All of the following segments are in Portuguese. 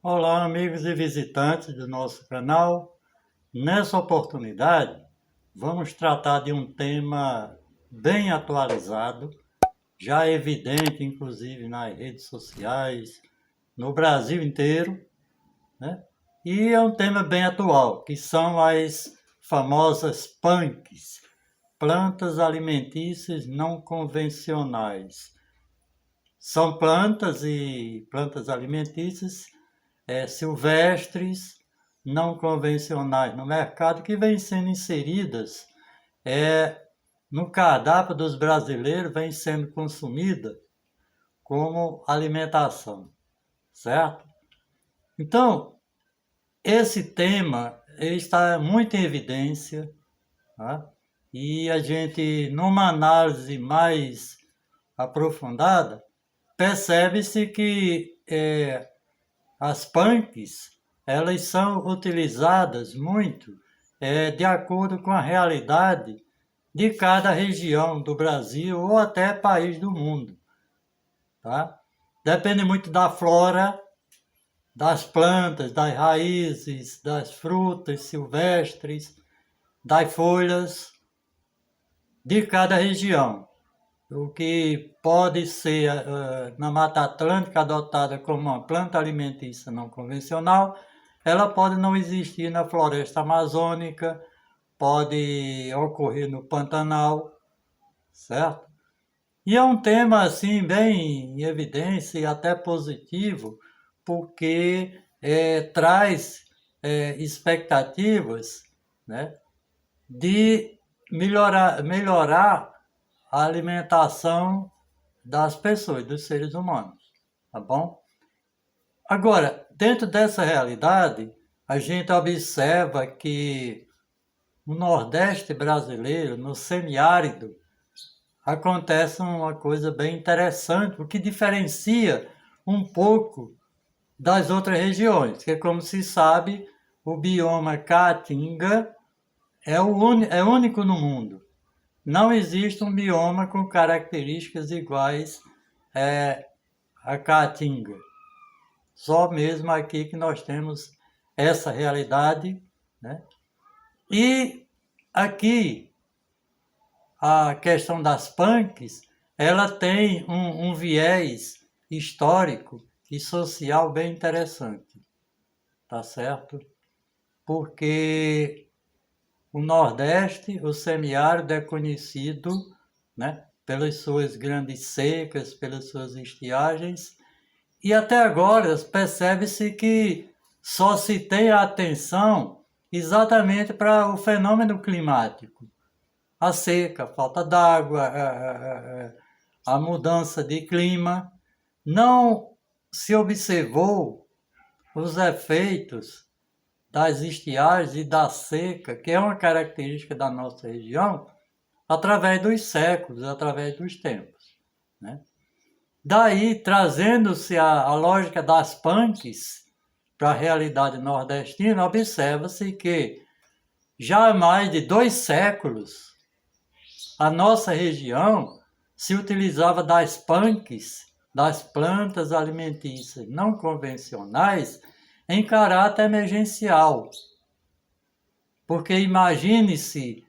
Olá, amigos e visitantes do nosso canal. Nessa oportunidade, vamos tratar de um tema bem atualizado, já evidente, inclusive, nas redes sociais, no Brasil inteiro, né? E é um tema bem atual, que são as famosas PANCs, plantas alimentícias não convencionais. São plantas alimentícias silvestres, não convencionais no mercado, que vêm sendo inseridas no cardápio dos brasileiros, vem sendo consumida como alimentação, certo? Então, esse tema está muito em evidência, tá? E a gente, numa análise mais aprofundada, percebe-se que as punks, elas são utilizadas muito de acordo com a realidade de cada região do Brasil ou até país do mundo. Tá? Depende muito da flora, das plantas, das raízes, das frutas silvestres, das folhas de cada região. O que pode ser na Mata Atlântica adotada como uma planta alimentícia não convencional, ela pode não existir na floresta amazônica, pode ocorrer no Pantanal, certo? E é um tema assim bem em evidência e até positivo, porque traz expectativas, né, de melhorar a alimentação das pessoas, dos seres humanos, tá bom? Agora, dentro dessa realidade, a gente observa que no Nordeste brasileiro, no semiárido, acontece uma coisa bem interessante, o que diferencia um pouco das outras regiões, que, como se sabe, o bioma Caatinga é único no mundo. Não existe um bioma com características iguais a Caatinga. Só mesmo aqui que nós temos essa realidade, né? E aqui a questão das punks, ela tem um viés histórico e social bem interessante, tá certo? Porque o Nordeste, o semiárido é conhecido, né, pelas suas grandes secas, pelas suas estiagens, e até agora percebe-se que só se tem a atenção exatamente para o fenômeno climático. A seca, a falta d'água, a mudança de clima. Não se observou os efeitos das estiagens e da seca, que é uma característica da nossa região, através dos séculos, através dos tempos, né? Daí, trazendo-se a lógica das punks para a realidade nordestina, observa-se que já há mais de 2 séculos a nossa região se utilizava das punks, das plantas alimentícias não convencionais, em caráter emergencial. Porque imagine-se,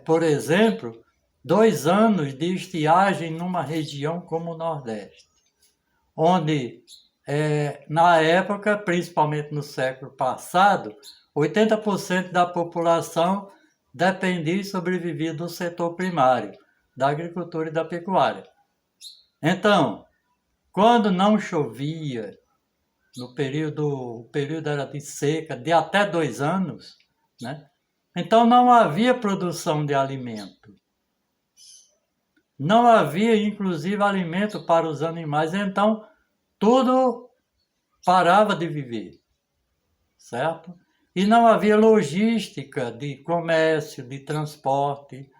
por exemplo, 2 anos de estiagem numa região como o Nordeste, onde, na época, principalmente no século passado, 80% da população dependia e sobrevivia do setor primário, da agricultura e da pecuária. Então, quando não chovia, o período era de seca de até 2 anos, né? Então não havia produção de alimento. Não havia, inclusive, alimento para os animais. Então, tudo parava de viver, certo? E não havia logística de comércio, de transporte,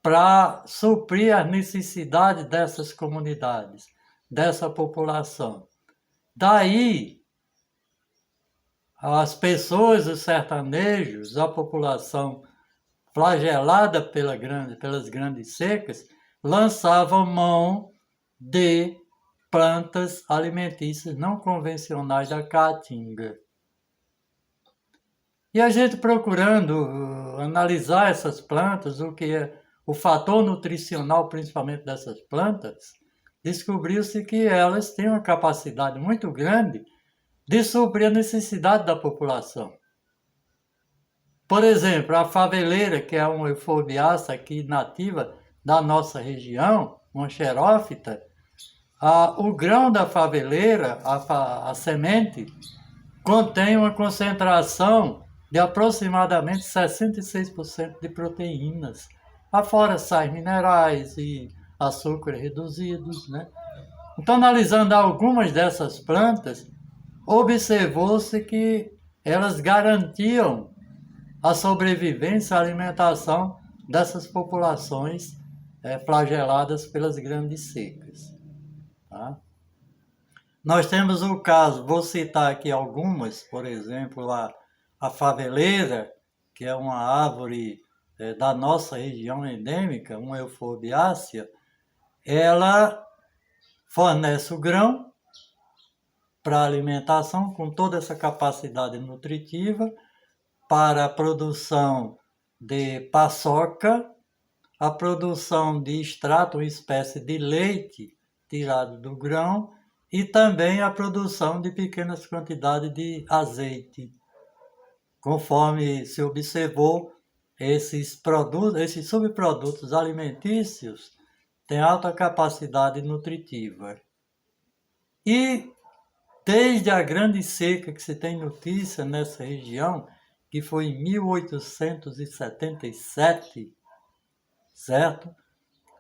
para suprir as necessidades dessas comunidades, dessa população. Daí, as pessoas, os sertanejos, a população flagelada pelas grandes secas, lançavam mão de plantas alimentícias não convencionais da Caatinga. E a gente procurando analisar essas plantas, o que é o fator nutricional principalmente dessas plantas, descobriu-se que elas têm uma capacidade muito grande de suprir a necessidade da população. Por exemplo, a faveleira, que é uma euforbiácea aqui nativa da nossa região, uma xerófita, o grão da faveleira, a semente, contém uma concentração de aproximadamente 66% de proteínas, afora sais minerais e açúcares reduzidos, né? Então, analisando algumas dessas plantas, observou-se que elas garantiam a sobrevivência e a alimentação dessas populações flageladas pelas grandes secas. Tá? Nós temos o caso, vou citar aqui algumas, por exemplo, a faveleira, que é uma árvore da nossa região endêmica, uma euforbiácea, ela fornece o grão para alimentação, com toda essa capacidade nutritiva, para a produção de paçoca, a produção de extrato, uma espécie de leite tirado do grão, e também a produção de pequenas quantidades de azeite. Conforme se observou, esses subprodutos alimentícios têm alta capacidade nutritiva. E desde a grande seca que se tem notícia nessa região, que foi em 1877, certo?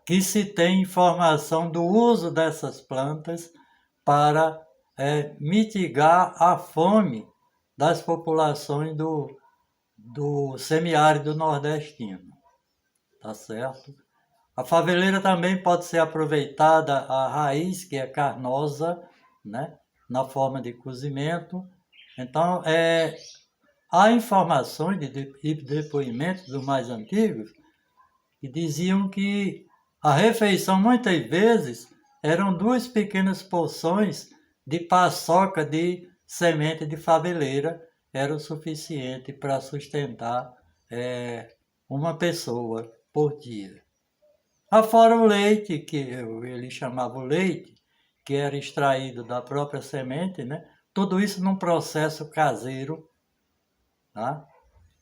Que se tem informação do uso dessas plantas para mitigar a fome das populações do semiárido nordestino, tá certo? A faveleira também pode ser aproveitada, a raiz, que é carnosa, né, na forma de cozimento. Então, há informações e depoimentos dos mais antigos que diziam que a refeição, muitas vezes, eram 2 pequenas porções de paçoca de semente de faveleira, era o suficiente para sustentar uma pessoa por dia. Afora o leite, que ele chamava o leite, que era extraído da própria semente, né? Tudo isso num processo caseiro. Tá?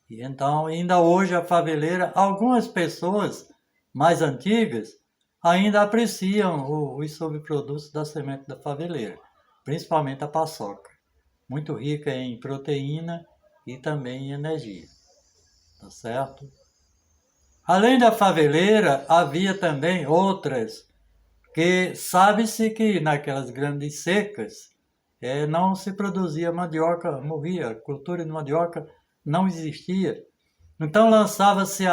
E então, ainda hoje, a faveleira, algumas pessoas mais antigas ainda apreciam os subprodutos da semente da faveleira, principalmente a paçoca, muito rica em proteína e também em energia, tá certo? Além da faveleira, havia também outras, que sabe-se que naquelas grandes secas não se produzia mandioca, morria, a cultura de mandioca não existia. Então lançava-se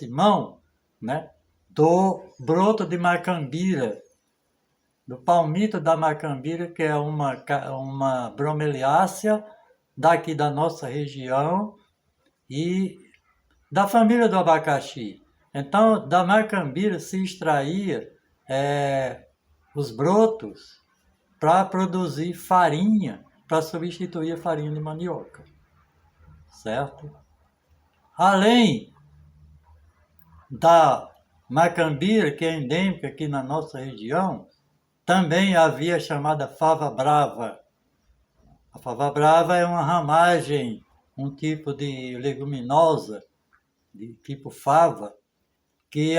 mão, né, do broto de macambira, do palmito da macambira, que é uma bromeliácea daqui da nossa região e da família do abacaxi. Então, da macambira se extraía os brotos para produzir farinha, para substituir a farinha de mandioca, certo? Além da macambira, que é endêmica aqui na nossa região, também havia a chamada fava brava. A fava brava é uma ramagem, um tipo de leguminosa, de tipo fava, que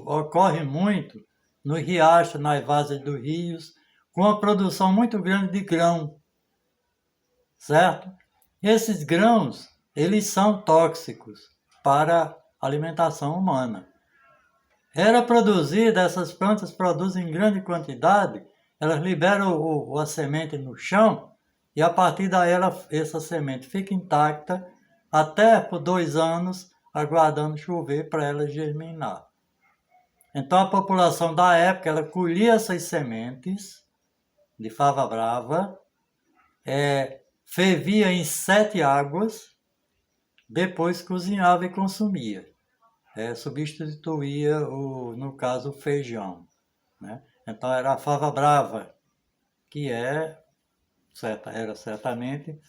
ocorre muito nos riachos, nas várzeas dos rios, com uma produção muito grande de grão, certo? Esses grãos, eles são tóxicos para a alimentação humana. Essas plantas produzem em grande quantidade, elas liberam a semente no chão e a partir daí essa semente fica intacta até por 2 anos, aguardando chover para ela germinar. Então a população da época, ela colhia essas sementes de fava brava, fervia em 7 águas, depois cozinhava e consumia. Substituía, no caso, o feijão, né? Então era a fava brava, que era certamente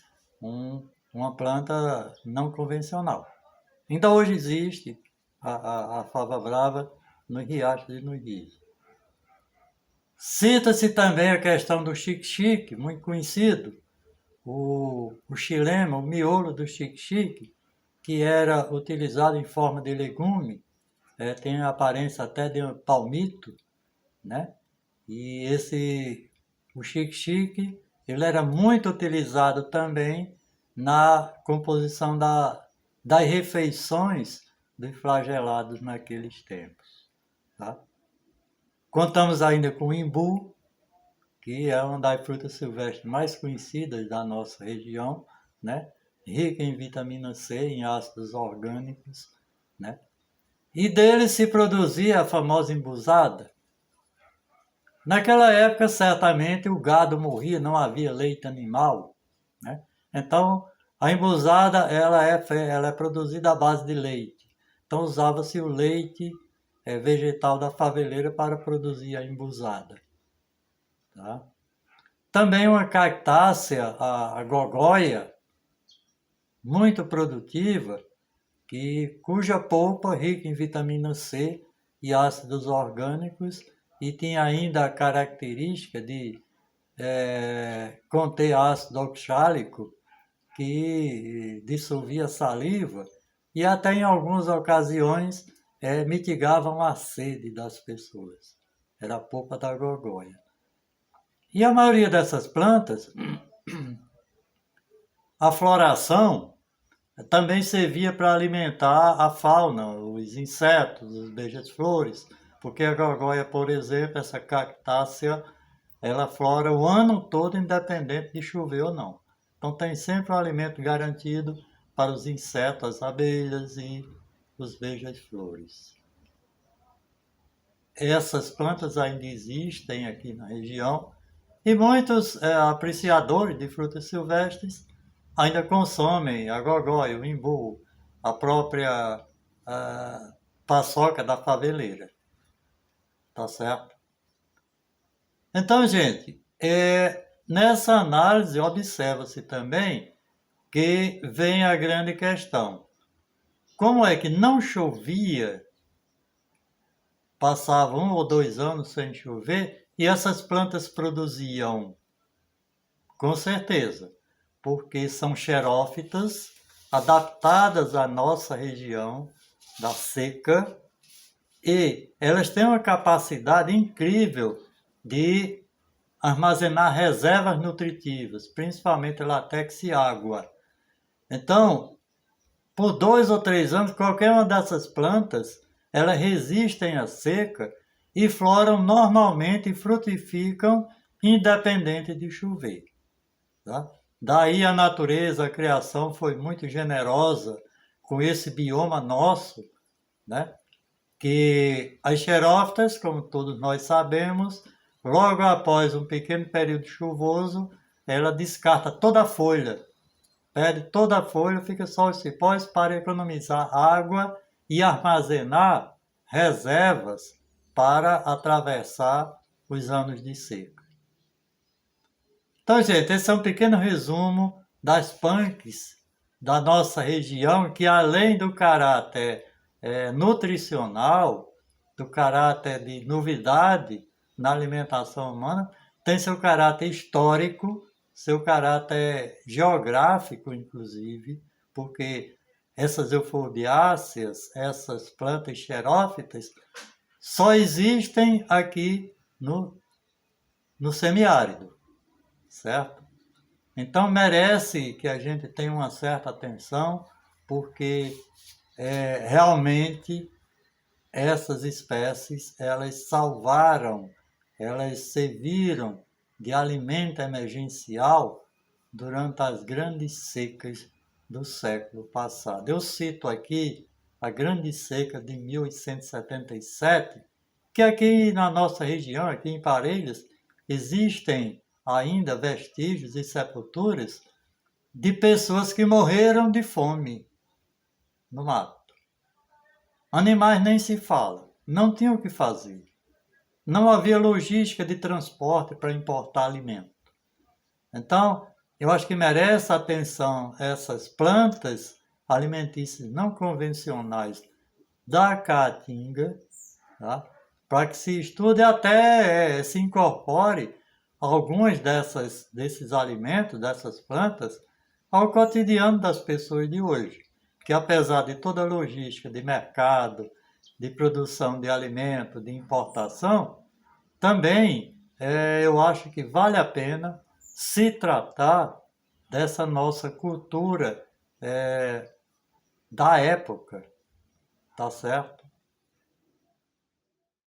uma planta não convencional. Ainda hoje existe a fava brava nos riachos e nos rios. Cita-se também a questão do xique-xique, muito conhecido, o xilema, o miolo do xique-xique, que era utilizado em forma de legume, tem a aparência até de um palmito, né? E o xique-xique, ele era muito utilizado também na composição das refeições dos flagelados naqueles tempos. Tá? Contamos ainda com o imbu, que é uma das frutas silvestres mais conhecidas da nossa região, né? Rica em vitamina C, em ácidos orgânicos, né? E dele se produzia a famosa embusada. Naquela época, certamente, o gado morria, não havia leite animal, né? Então, a embusada ela é produzida à base de leite. Então, usava-se o leite vegetal da faveleira para produzir a embusada. Tá? Também uma cactácea, a gogóia, muito produtiva, cuja polpa, rica em vitamina C e ácidos orgânicos, e tinha ainda a característica de conter ácido oxálico, que dissolvia saliva, e até em algumas ocasiões mitigavam a sede das pessoas. Era a polpa da gogóia. E a maioria dessas plantas, a floração também servia para alimentar a fauna, os insetos, os beija-flores, porque a gogóia, por exemplo, essa cactácea, ela flora o ano todo, independente de chover ou não. Então tem sempre um alimento garantido para os insetos, as abelhas e os beija-flores. Essas plantas ainda existem aqui na região e muitos apreciadores de frutas silvestres ainda consomem a gogóia, o imbu, a própria paçoca da faveleira. Tá certo? Então, gente, nessa análise observa-se também que vem a grande questão. Como é que não chovia, passava 1 ou 2 anos sem chover, e essas plantas produziam? Com certeza, porque são xerófitas adaptadas à nossa região da seca, e elas têm uma capacidade incrível de armazenar reservas nutritivas, principalmente látex e água. Então, por 2 ou 3 anos, qualquer uma dessas plantas, elas resistem à seca e floram normalmente e frutificam independente de chover. Tá? Daí a natureza, a criação foi muito generosa com esse bioma nosso, né? Que as xerófitas, como todos nós sabemos, logo após um pequeno período chuvoso, ela descarta toda a folha, perde toda a folha, fica só os cipós para economizar água e armazenar reservas para atravessar os anos de seca. Então, gente, esse é um pequeno resumo das punks da nossa região, que além do caráter nutricional, do caráter de novidade na alimentação humana, tem seu caráter histórico, seu caráter geográfico, inclusive, porque essas euforbiáceas, essas plantas xerófitas, só existem aqui no semiárido, certo? Então merece que a gente tenha uma certa atenção, porque realmente essas espécies, elas salvaram, elas serviram de alimento emergencial durante as grandes secas do século passado. Eu cito aqui a grande seca de 1877, que aqui na nossa região, aqui em Parelhas, existem ainda vestígios e sepulturas de pessoas que morreram de fome no mato. Animais nem se fala, não tinham o que fazer. não havia logística de transporte para importar alimento. Então, eu acho que merece atenção essas plantas alimentícias não convencionais da Caatinga, tá? Para que se estude até se incorpore alguns desses alimentos, dessas plantas, ao cotidiano das pessoas de hoje. Que apesar de toda a logística de mercado, de produção de alimento, de importação, também eu acho que vale a pena se tratar dessa nossa cultura da época, tá certo?